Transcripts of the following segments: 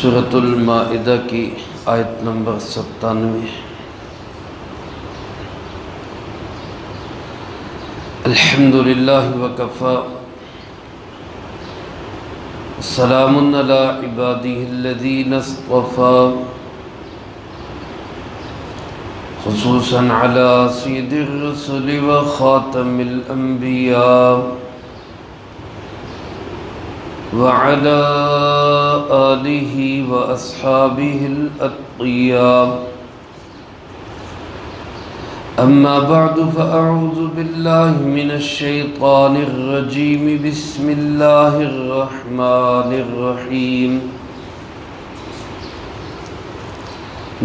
سورۃ المائدہ کی آیت نمبر 97۔ الحمدللہ وکفی سلام علی عبادہ الذین اصطفی خصوصا علی سید الرسل وخاتم الانبیاء وعلى آلہ واصحابہ الاتقیاء اما بعد فاعوذ باللہ من الشیطان الرجیم بسم اللہ الرحمن الرحیم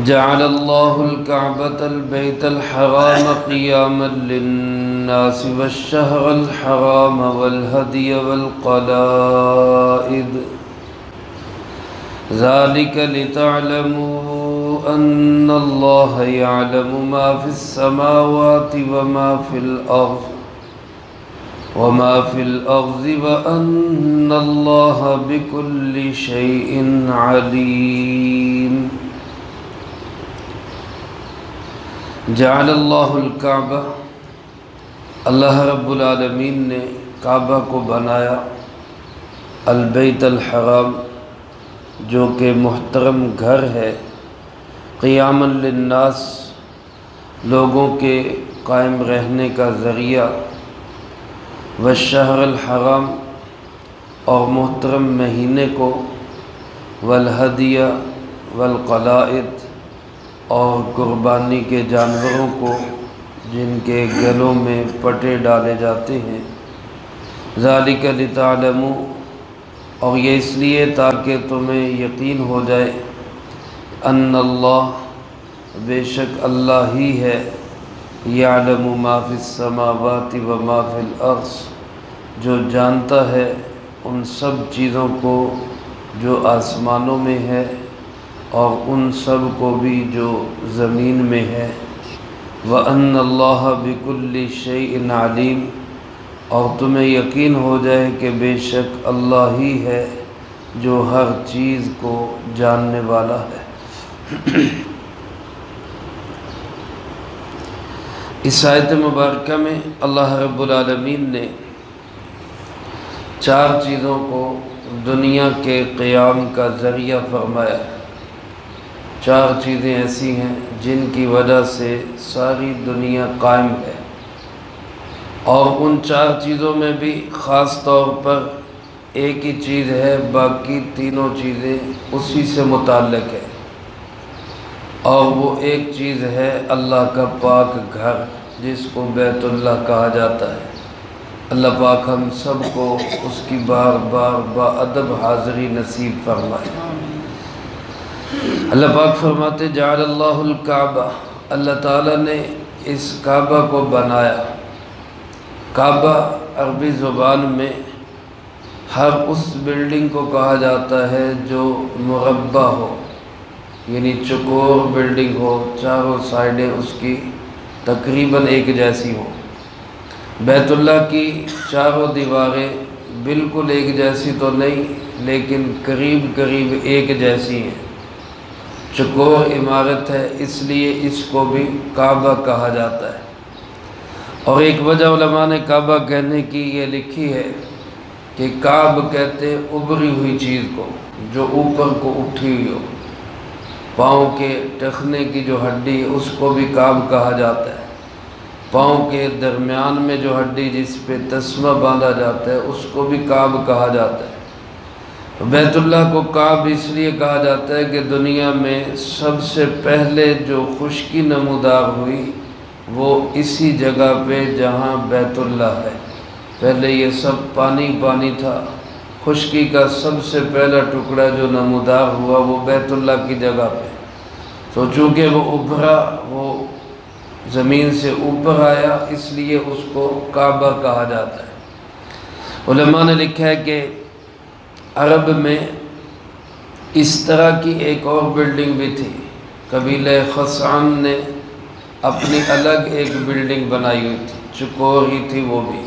جعل اللہ الکعبۃ البیت الحرام قیاما للناس والشہر الحرام والہدی والقلائد ذلك لتعلموا ان اللہ يعلم ما في السماوات وما في الارض وان اللہ بكل شيء علیم۔ جعل اللہ الکعبہ، اللہ رب العالمین نے کعبہ کو بنایا، البیت الحرام جو کہ محترم گھر ہے، قیاما للناس لوگوں کے قائم رہنے کا ذریعہ، والشہر الحرام اور محترم مہینے کو، والہدی والقلائد اور قربانی کے جانوروں کو جن کے گلوں میں پٹے ڈالے جاتے ہیں، ذالک لتعلموا، اور یہ اس لیے تاکہ تمہیں یقین ہو جائے، ان اللہ، بے شک اللہ ہی ہے، یعلم ما فی السماوات وما فی الارض، جو جانتا ہے ان سب چیزوں کو جو آسمانوں میں ہے اور ان سب کو بھی جو زمین میں ہے، وَأَنَّ اللَّهَ بِكُلِّ شَيْءٍ عَلِيمٌ، اور تمہیں یقین ہو جائے کہ بے شک اللہ ہی ہے جو ہر چیز کو جاننے والا ہے۔ اس آیت مبارکہ میں اللہ رب العالمین نے 4 چیزوں کو دنیا کے قیام کا ذریعہ فرمایا۔ 4 چیزیں ایسی ہیں جن کی وجہ سے ساری دنیا قائم ہے، اور ان 4 چیزوں میں بھی خاص طور پر ایک ہی چیز ہے، باقی تینوں چیزیں اسی سے متعلق ہے، اور وہ ایک چیز ہے اللہ کا پاک گھر جس کو بیت اللہ کہا جاتا ہے۔ اللہ پاک ہم سب کو اس کی بار بار باادب حاضری نصیب فرمائے۔ اللہ پاک فرماتے جعل اللہ الکعبہ، اللہ تعالیٰ نے اس کعبہ کو بنایا۔ کعبہ عربی زبان میں ہر اس بلڈنگ کو کہا جاتا ہے جو مربع ہو، یعنی چکور بلڈنگ ہو، چاروں سائڈیں اس کی تقریباً ایک جیسی ہوں۔ بیت اللہ کی چاروں دیواریں بالکل ایک جیسی تو نہیں، لیکن قریب قریب ایک جیسی ہیں، چکور عمارت ہے، اس لیے اس کو بھی کعبہ کہا جاتا ہے۔ اور ایک وجہ علماء نے کعبہ کہنے کی یہ لکھی ہے کہ کعب کہتے ابری ہوئی چیز کو جو اوپر کو اٹھی ہوئی ہو، پاؤں کے ٹخنے کی جو ہڈی اس کو بھی کعب کہا جاتا ہے، پاؤں کے درمیان میں جو ہڈی جس پہ تسمہ باندھا جاتا ہے اس کو بھی کعب کہا جاتا ہے۔ بیت اللہ کو کعب اس لیے کہا جاتا ہے کہ دنیا میں سب سے پہلے جو خشکی نمودار ہوئی وہ اسی جگہ پہ جہاں بیت اللہ ہے۔ پہلے یہ سب پانی پانی تھا، خشکی کا سب سے پہلا ٹکڑا جو نمودار ہوا وہ بیت اللہ کی جگہ پہ، تو چونکہ وہ ابھرا، وہ زمین سے اوپر آیا، اس لیے اس کو کعبہ کہا جاتا ہے۔ علماء نے لکھا ہے کہ عرب میں اس طرح کی ایک اور بلڈنگ بھی تھی، قبیلہ خثعم نے اپنی الگ ایک بلڈنگ بنائی ہوئی تھی، چکور ہی تھی وہ بھی،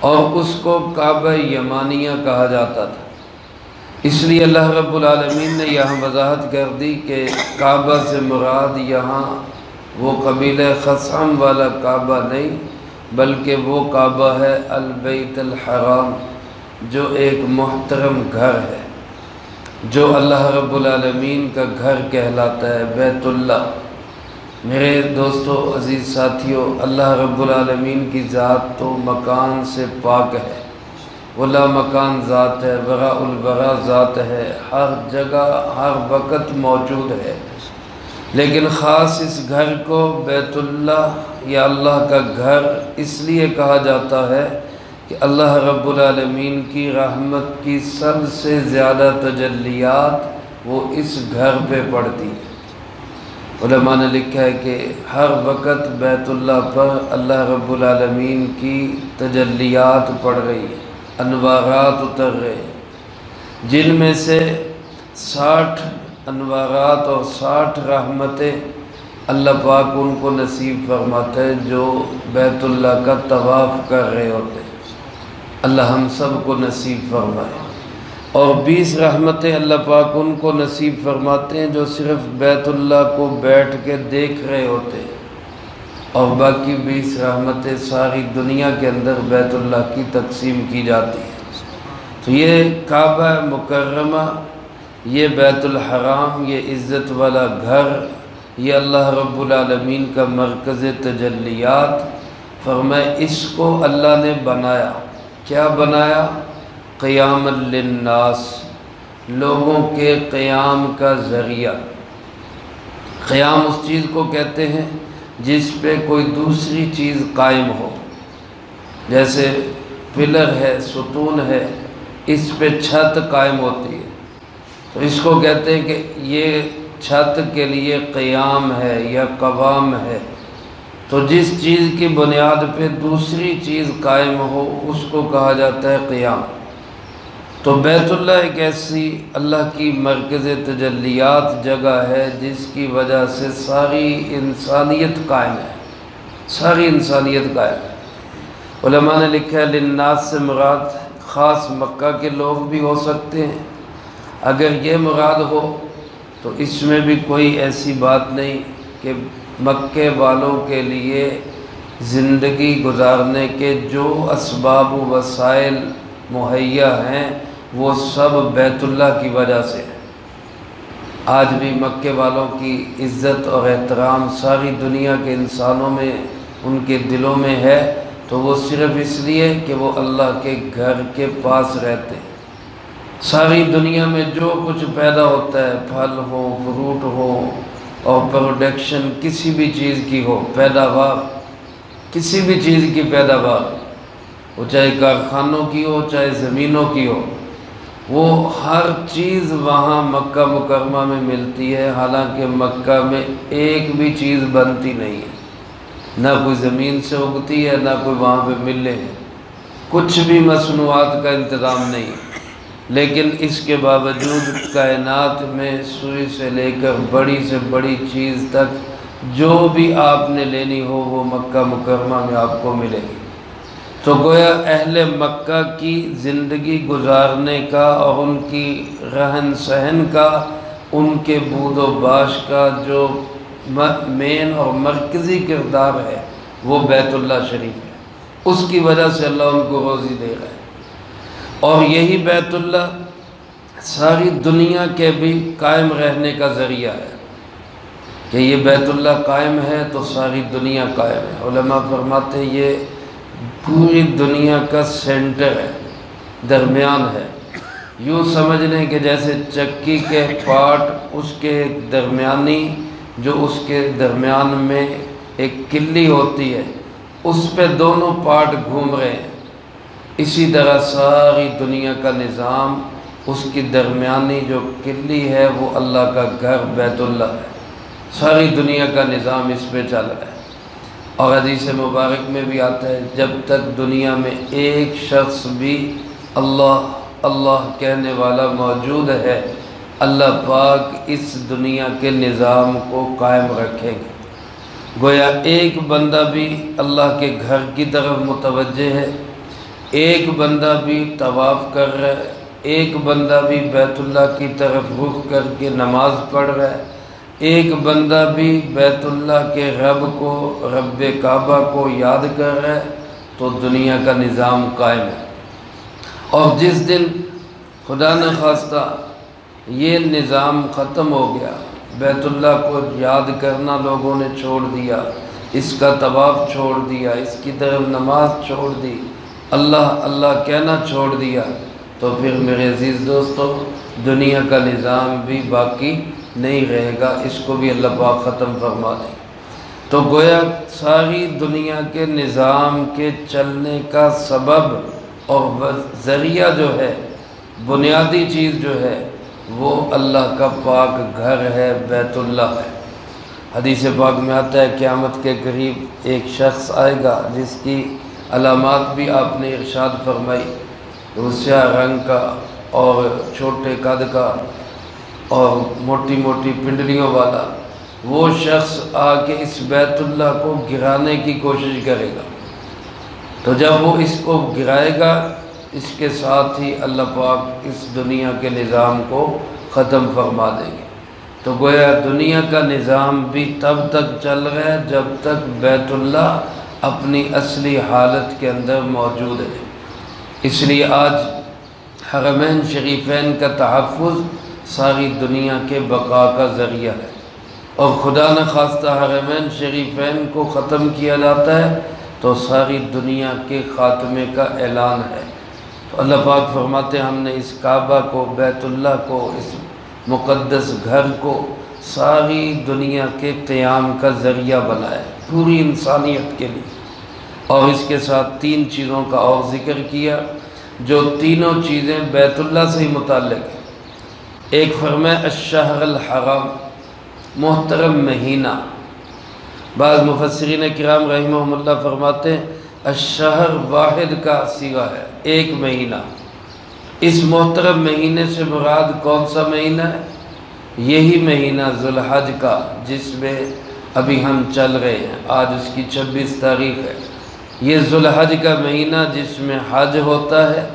اور اس کو کعبہ یمانیہ کہا جاتا تھا۔ اس لیے اللہ رب العالمین نے یہاں وضاحت کر دی کہ کعبہ سے مراد یہاں وہ قبیلہ خثعم والا کعبہ نہیں، بلکہ وہ کعبہ ہے البیت الحرام، جو ایک محترم گھر ہے، جو اللہ رب العالمین کا گھر کہلاتا ہے، بیت اللہ۔ میرے دوستو، عزیز ساتھیو، اللہ رب العالمین کی ذات تو مکان سے پاک ہے، وہ لا مکان ذات ہے، براء البراء ذات ہے، ہر جگہ ہر وقت موجود ہے، لیکن خاص اس گھر کو بیت اللہ یا اللہ کا گھر اس لیے کہا جاتا ہے کہ اللہ رب العالمین کی رحمت کی سب سے زیادہ تجلیات وہ اس گھر پہ پڑتی ہیں۔ علماء نے لکھا ہے کہ ہر وقت بیت اللہ پر اللہ رب العالمین کی تجلیات پڑ رہی ہیں، انوارات اتر رہے ہیں، جن میں سے 60 انوارات اور 60 رحمتیں اللہ پاک ان کو نصیب فرماتا ہے جو بیت اللہ کا طواف کر رہے ہوتے ہیں۔ اللہ ہم سب کو نصیب فرمائے۔ اور 20 رحمتیں اللہ پاک ان کو نصیب فرماتے ہیں جو صرف بیت اللہ کو بیٹھ کے دیکھ رہے ہوتے ہیں، اور باقی 20 رحمتیں ساری دنیا کے اندر بیت اللہ کی تقسیم کی جاتی ہیں۔ تو یہ کعبہ مکرمہ، یہ بیت الحرام، یہ عزت والا گھر، یہ اللہ رب العالمین کا مرکز تجلیات، فرمائے اس کو اللہ نے بنایا۔ کیا بنایا؟ قیام للناس، لوگوں کے قیام کا ذریعہ۔ قیام اس چیز کو کہتے ہیں جس پہ کوئی دوسری چیز قائم ہو، جیسے پلر ہے، ستون ہے، اس پہ چھت قائم ہوتی ہے، تو اس کو کہتے ہیں کہ یہ چھت کے لیے قیام ہے یا قوام ہے۔ تو جس چیز کی بنیاد پہ دوسری چیز قائم ہو اس کو کہا جاتا ہے قیام۔ تو بیت اللہ ایک ایسی اللہ کی مرکز تجلیات جگہ ہے جس کی وجہ سے ساری انسانیت قائم ہے، ساری انسانیت قائم ہے۔ علماء نے لکھا ہے للناس سے مراد خاص مکہ کے لوگ بھی ہو سکتے ہیں۔ اگر یہ مراد ہو تو اس میں بھی کوئی ایسی بات نہیں کہ مکے والوں کے لیے زندگی گزارنے کے جو اسباب و وسائل مہیا ہیں وہ سب بیت اللہ کی وجہ سے ہے۔ آج بھی مکے والوں کی عزت اور احترام ساری دنیا کے انسانوں میں، ان کے دلوں میں ہے، تو وہ صرف اس لیے کہ وہ اللہ کے گھر کے پاس رہتے ہیں۔ ساری دنیا میں جو کچھ پیدا ہوتا ہے، پھل ہو، فروٹ ہو، اور پروڈکشن کسی بھی چیز کی ہو، پیداوار کسی بھی چیز کی پیداوار، وہ چاہے کارخانوں کی ہو چاہے زمینوں کی ہو، وہ ہر چیز وہاں مکہ مکرمہ میں ملتی ہے، حالانکہ مکہ میں ایک بھی چیز بنتی نہیں ہے، نہ کوئی زمین سے اگتی ہے، نہ کوئی وہاں پہ ملے ہیں، کچھ بھی مصنوعات کا انتظام نہیں ہے۔ لیکن اس کے باوجود کائنات میں سوئی سے لے کر بڑی سے بڑی چیز تک جو بھی آپ نے لینی ہو وہ مکہ مکرمہ میں آپ کو ملے گی۔ تو گویا اہل مکہ کی زندگی گزارنے کا اور ان کی رہن سہن کا، ان کے بود و باش کا جو مین اور مرکزی کردار ہے وہ بیت اللہ شریف ہے۔ اس کی وجہ سے اللہ ان کو روزی دے رہا ہے، اور یہی بیت اللہ ساری دنیا کے بھی قائم رہنے کا ذریعہ ہے کہ یہ بیت اللہ قائم ہے تو ساری دنیا قائم ہے۔ علماء فرماتے ہیں یہ پوری دنیا کا سینٹر ہے، درمیان ہے۔ یوں سمجھ لیں کہ جیسے چکی کے پارٹ اس کے درمیانی، جو اس کے درمیان میں ایک کلی ہوتی ہے، اس پہ دونوں پارٹ گھوم رہے ہیں، اسی طرح ساری دنیا کا نظام، اس کی درمیانی جو کلی ہے وہ اللہ کا گھر بیت اللہ ہے، ساری دنیا کا نظام اس پہ چل رہا ہے۔ اور حدیث مبارک میں بھی آتا ہے جب تک دنیا میں ایک شخص بھی اللہ اللہ کہنے والا موجود ہے، اللہ پاک اس دنیا کے نظام کو قائم رکھیں گے۔ گویا ایک بندہ بھی اللہ کے گھر کی طرف متوجہ ہے، ایک بندہ بھی طواف کر رہا ہے، ایک بندہ بھی بیت اللہ کی طرف رخ کر کے نماز پڑھ رہا ہے، ایک بندہ بھی بیت اللہ کے رب کو، رب کعبہ کو یاد کر رہا ہے، تو دنیا کا نظام قائم ہے۔ اور جس دن خدا نہ خواستہ یہ نظام ختم ہو گیا، بیت اللہ کو یاد کرنا لوگوں نے چھوڑ دیا، اس کا طواف چھوڑ دیا، اس کی طرف نماز چھوڑ دی، اللہ اللہ کہنا چھوڑ دیا، تو پھر میرے عزیز دوستو دنیا کا نظام بھی باقی نہیں رہے گا، اس کو بھی اللہ پاک ختم فرما دے۔ تو گویا ساری دنیا کے نظام کے چلنے کا سبب اور ذریعہ جو ہے، بنیادی چیز جو ہے، وہ اللہ کا پاک گھر ہے، بیت اللہ ہے۔ حدیث پاک میں آتا ہے قیامت کے قریب ایک شخص آئے گا جس کی علامات بھی آپ نے ارشاد فرمائی، وہ سیاہ رنگ کا اور چھوٹے قد کا اور موٹی موٹی پنڈلیوں والا، وہ شخص آ کے اس بیت اللہ کو گرانے کی کوشش کرے گا۔ تو جب وہ اس کو گرائے گا، اس کے ساتھ ہی اللہ پاک اس دنیا کے نظام کو ختم فرما دیں گے۔ تو گویا دنیا کا نظام بھی تب تک چل رہا ہے جب تک بیت اللہ اپنی اصلی حالت کے اندر موجود ہے۔ اس لیے آج حرمین شریفین کا تحفظ ساری دنیا کے بقا کا ذریعہ ہے، اور خدا نہ خواستہ حرمین شریفین کو ختم کیا جاتا ہے تو ساری دنیا کے خاتمے کا اعلان ہے۔ تو اللہ پاک فرماتے ہیں ہم نے اس کعبہ کو، بیت اللہ کو، اس مقدس گھر کو ساری دنیا کے قیام کا ذریعہ بنایا ہے، پوری انسانیت کے لیے۔ اور اس کے ساتھ 3 چیزوں کا اور ذکر کیا جو تینوں چیزیں بیت اللہ سے ہی متعلق ہیں۔ ایک فرمایا الشہر الحرام، محترم مہینہ۔ بعض مفسرین کرام رحمہم اللہ فرماتے ہیں الشہر واحد کا صیغہ ہے، ایک مہینہ۔ اس محترم مہینے سے مراد کون سا مہینہ ہے؟ یہی مہینہ ذوالحج کا، جس میں ابھی ہم چل رہے ہیں، آج اس کی 26 تاریخ ہے۔ یہ ذوالحج کا مہینہ جس میں حج ہوتا ہے،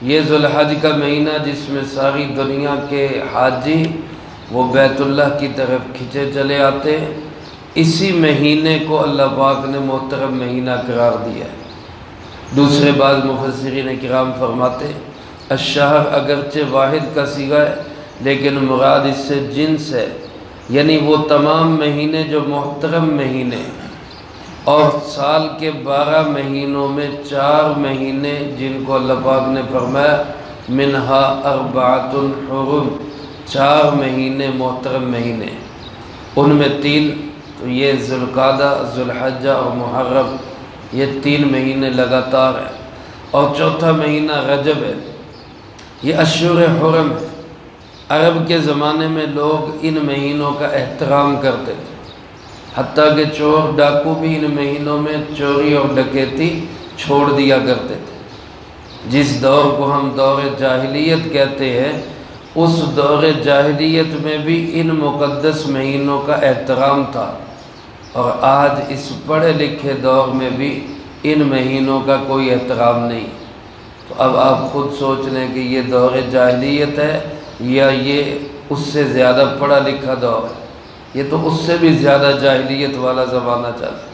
یہ ذوالحج کا مہینہ جس میں ساری دنیا کے حاجی وہ بیت اللہ کی طرف کھنچے چلے آتے ہیں، اسی مہینے کو اللہ پاک نے محترم مہینہ قرار دیا ہے۔ دوسرے بعض مفسرین کرام فرماتے ہیں الشہر اگرچہ واحد کا صیغہ ہے لیکن مراد اس سے جنس ہے، یعنی وہ تمام مہینے جو محترم مہینے، اور سال کے 12 مہینوں میں 4 مہینے جن کو اللہ پاک نے فرمایا منہا اربعۃ حرم، 4 مہینے محترم مہینے، ان میں 3 تو یہ ذوالقعدہ، ذوالحجہ اور محرم، یہ 3 مہینے لگاتار ہیں، اور چوتھا مہینہ رجب ہے۔ یہ اشہر حرم ہے۔ عرب کے زمانے میں لوگ ان مہینوں کا احترام کرتے تھے، حتیٰ کہ چور ڈاکو بھی ان مہینوں میں چوری اور ڈکیتی چھوڑ دیا کرتے تھے۔ جس دور کو ہم دور جاہلیت کہتے ہیں، اس دور جاہلیت میں بھی ان مقدس مہینوں کا احترام تھا، اور آج اس پڑھے لکھے دور میں بھی ان مہینوں کا کوئی احترام نہیں۔ تو اب آپ خود سوچ لیں کہ یہ دور جاہلیت ہے یا یہ اس سے زیادہ پڑھا لکھا دور ہے۔ یہ تو اس سے بھی زیادہ جاہلیت والا زمانہ چل رہا ہے۔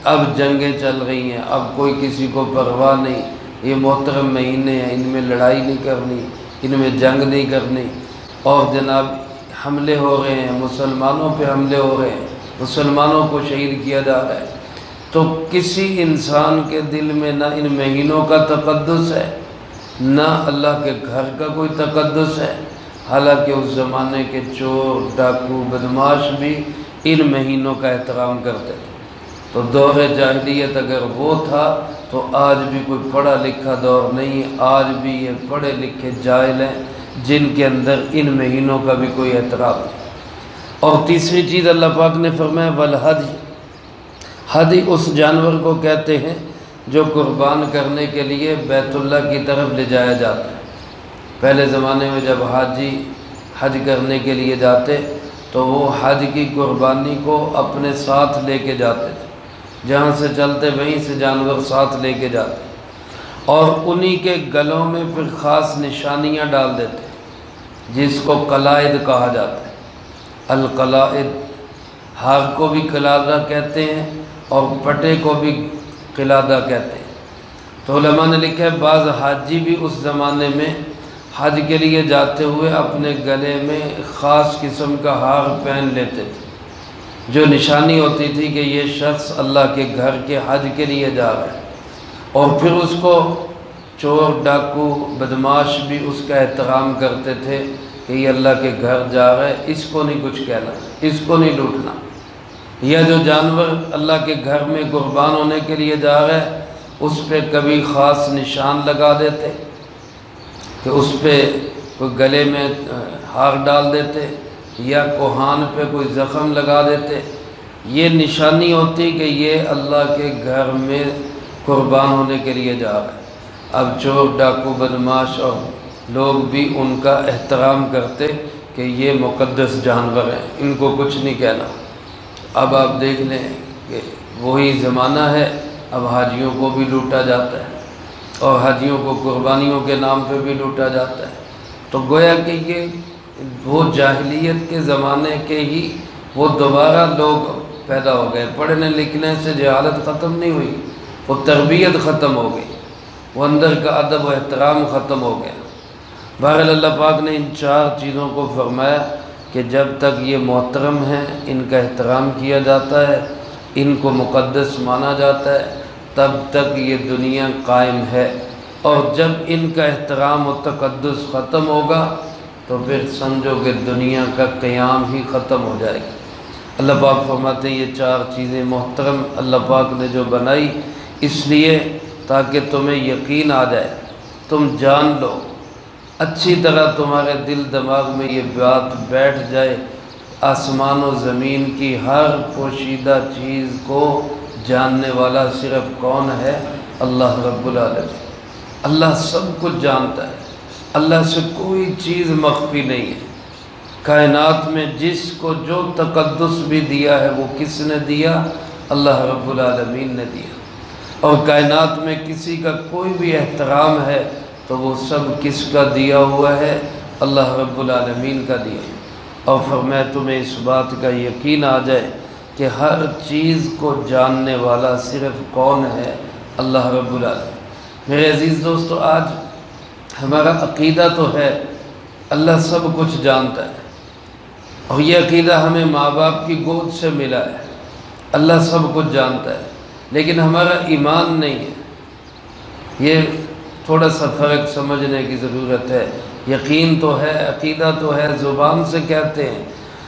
اب جنگیں چل رہی ہیں، اب کوئی کسی کو پرواہ نہیں، یہ محترم مہینے ہیں، ان میں لڑائی نہیں کرنی، ان میں جنگ نہیں کرنی، اور جناب حملے ہو رہے ہیں، مسلمانوں پہ حملے ہو رہے ہیں، مسلمانوں کو شہید کیا جا رہا ہے۔ تو کسی انسان کے دل میں نہ ان مہینوں کا تقدس ہے، نہ اللہ کے گھر کا کوئی تقدس ہے، حالانکہ اس زمانے کے چور ڈاکو بدماش بھی ان مہینوں کا احترام کرتے تھے۔ تو دور جاہلیت اگر وہ تھا تو آج بھی کوئی پڑھا لکھا دور نہیں، آج بھی یہ پڑھے لکھے جاہل ہیں جن کے اندر ان مہینوں کا بھی کوئی احترام نہیں۔ اور تیسری چیز اللہ پاک نے فرمایا والہدی، ہدی اس جانور کو کہتے ہیں جو قربان کرنے کے لیے بیت اللہ کی طرف لے جایا جاتا ہے۔ پہلے زمانے میں جب حاجی حج کرنے کے لیے جاتے تو وہ حج کی قربانی کو اپنے ساتھ لے کے جاتے تھے، جہاں سے چلتے وہیں سے جانور ساتھ لے کے جاتے، اور انہی کے گلوں میں پھر خاص نشانیاں ڈال دیتے جس کو قلائد کہا جاتا ہے۔ القلائد، ہار کو بھی قلادہ کہتے ہیں اور پٹے کو بھی قلادہ کہتے ہیں۔ تو علماء نے لکھا ہے بعض حاجی بھی اس زمانے میں حج کے لیے جاتے ہوئے اپنے گلے میں خاص قسم کا ہار پہن لیتے تھے جو نشانی ہوتی تھی کہ یہ شخص اللہ کے گھر کے حج کے لیے جا رہا ہے، اور پھر اس کو چور ڈاکو بدماش بھی اس کا احترام کرتے تھے کہ یہ اللہ کے گھر جا رہا ہے، اس کو نہیں کچھ کہنا، اس کو نہیں لوٹنا۔ یا جو جانور اللہ کے گھر میں قربان ہونے کے لیے جا رہا ہے اس پہ کبھی خاص نشان لگا دیتے کہ اس پہ کوئی گلے میں ہار ڈال دیتے یا کوہان پہ کوئی زخم لگا دیتے۔ یہ نشانی ہوتی کہ یہ اللہ کے گھر میں قربان ہونے کے لیے جا رہا ہے۔ اب چور ڈاکو بدماش اور لوگ بھی ان کا احترام کرتے کہ یہ مقدس جانور ہیں، ان کو کچھ نہیں کہنا۔ اب آپ دیکھ لیں کہ وہی زمانہ ہے، اب حاجیوں کو بھی لوٹا جاتا ہے اور حاجیوں کو قربانیوں کے نام پہ بھی لوٹا جاتا ہے۔ تو گویا کہ یہ وہ جاہلیت کے زمانے کے ہی وہ دوبارہ لوگ پیدا ہو گئے۔ پڑھنے لکھنے سے جہالت ختم نہیں ہوئی، وہ تربیت ختم ہو گئی، وہ اندر کا ادب و احترام ختم ہو گیا۔ بہرحال اللہ پاک نے ان 4 چیزوں کو فرمایا کہ جب تک یہ محترم ہیں، ان کا احترام کیا جاتا ہے، ان کو مقدس مانا جاتا ہے، تب تک یہ دنیا قائم ہے، اور جب ان کا احترام و تقدس ختم ہوگا تو پھر سمجھو کہ دنیا کا قیام ہی ختم ہو جائے گا۔ اللہ پاک فرماتے ہیں یہ 4 چیزیں محترم اللہ پاک نے جو بنائی اس لیے تاکہ تمہیں یقین آ جائے، تم جان لو، اچھی طرح تمہارے دل دماغ میں یہ بات بیٹھ جائے، آسمان و زمین کی ہر پوشیدہ چیز کو جاننے والا صرف کون ہے؟ اللہ رب العالمین۔ اللہ سب کچھ جانتا ہے، اللہ سے کوئی چیز مخفی نہیں ہے۔ کائنات میں جس کو جو تقدس بھی دیا ہے وہ کس نے دیا؟ اللہ رب العالمین نے دیا۔ اور کائنات میں کسی کا کوئی بھی احترام ہے تو وہ سب کس کا دیا ہوا ہے؟ اللہ رب العالمین کا دیا۔ اور فرمایا تمہیں اس بات کا یقین آ جائے کہ ہر چیز کو جاننے والا صرف کون ہے؟ اللہ رب العالمین۔ میرے عزیز دوستو، آج ہمارا عقیدہ تو ہے اللہ سب کچھ جانتا ہے، اور یہ عقیدہ ہمیں ماں باپ کی گود سے ملا ہے، اللہ سب کچھ جانتا ہے، لیکن ہمارا ایمان نہیں ہے۔ یہ تھوڑا سا فرق سمجھنے کی ضرورت ہے۔ یقین تو ہے، عقیدہ تو ہے، زبان سے کہتے ہیں،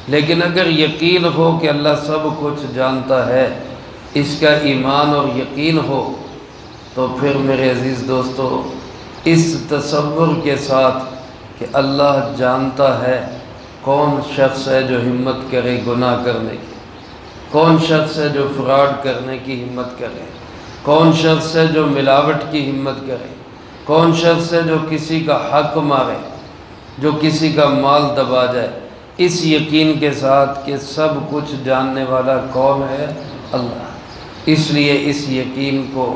لیکن اگر یقین ہو کہ اللہ سب کچھ جانتا ہے، اس کا ایمان اور یقین ہو، تو پھر میرے عزیز دوستو اس تصور کے ساتھ کہ اللہ جانتا ہے کون شخص ہے جو ہمت کرے گناہ کرنے کی، کون شخص ہے جو فراڈ کرنے کی ہمت کرے، کون شخص ہے جو ملاوٹ کی ہمت کرے، کون شخص ہے جو کسی کا حق مارے، جو کسی کا مال دبا جائے، اس یقین کے ساتھ کہ سب کچھ جاننے والا کون ہے؟ اللہ۔ اس لیے اس یقین کو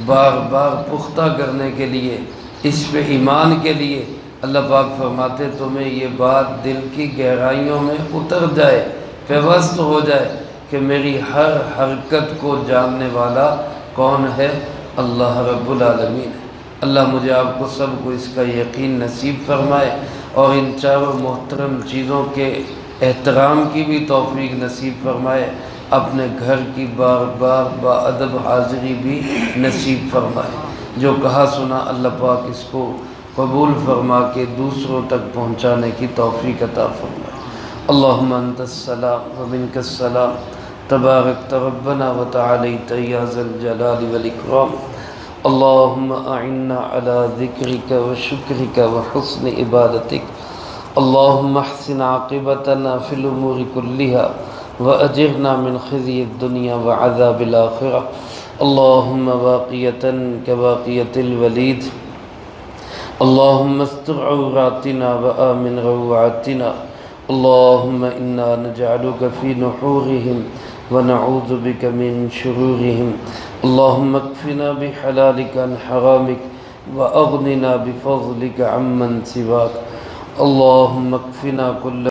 بار بار پختہ کرنے کے لیے، اس پہ ایمان کے لیے اللہ پاک فرماتے تمہیں یہ بات دل کی گہرائیوں میں اتر جائے، پیوست ہو جائے کہ میری ہر حرکت کو جاننے والا کون ہے؟ اللہ رب العالمین ہے۔ اللہ مجھے آپ کو سب کو اس کا یقین نصیب فرمائے اور ان 4 محترم چیزوں کے احترام کی بھی توفیق نصیب فرمائے، اپنے گھر کی بار بار با ادب حاضری بھی نصیب فرمائے۔ جو کہا سنا اللہ پاک اس کو قبول فرما کے دوسروں تک پہنچانے کی توفیق عطا فرمائے۔ اللہم انت السلام و منک السلام، تبارکت ربنا و تعالیت یا ذا الجلال والاکرام۔ اللہم اعنا علی ذکرک و شکرک و حسن عبادتک۔ اللہم احسن عاقبتنا فی الامور کلہا وأجرنا من خزي الدنيا وعذاب الآخرة۔ اللهم باقية كباقية الوليد، اللهم استر عوراتنا وآمن روعاتنا، اللهم إنا نجعلك في نحورهم ونعوذ بك من شرورهم، اللهم اكفنا بحلالك عن حرامك وأغننا بفضلك عمن سواك اللهم اكفنا كل